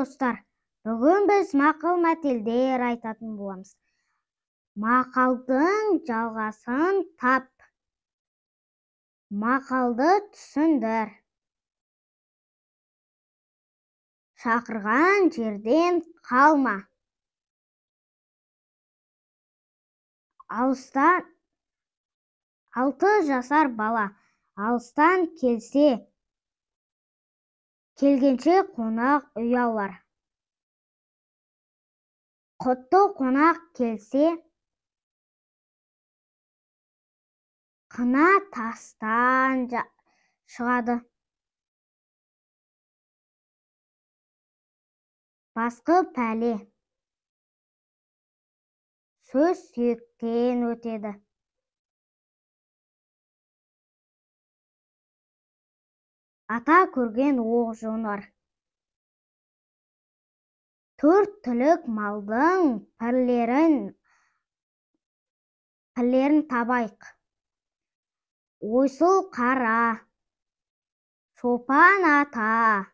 достар, бүгін біз мақал мәтелдер айтатын боламыз. Мақалдың жалғасын тап, мақалды түсіндір. Шақырған жерден қалма. Алыстан 6 жасар бала алыстан келсе, келгенше қонақ ұялар. Құтты қонақ келсе, қына тастан шығады. Басқы пәле сөз сүйектен өтеді. Ата көрген оқ жонар. 4 түлік малдың пірлерін табайық. Ойсыл қара, шопан ата,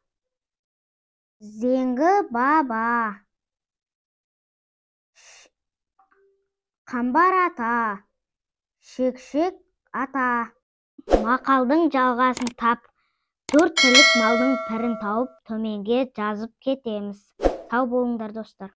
зеңгі баба, қамбар ата, шекшек ата. Мақалдың жалғасын тап, 4 түлік малдың пірін тауып, төменге жазып кетеміз. Сау болыңдар, достар.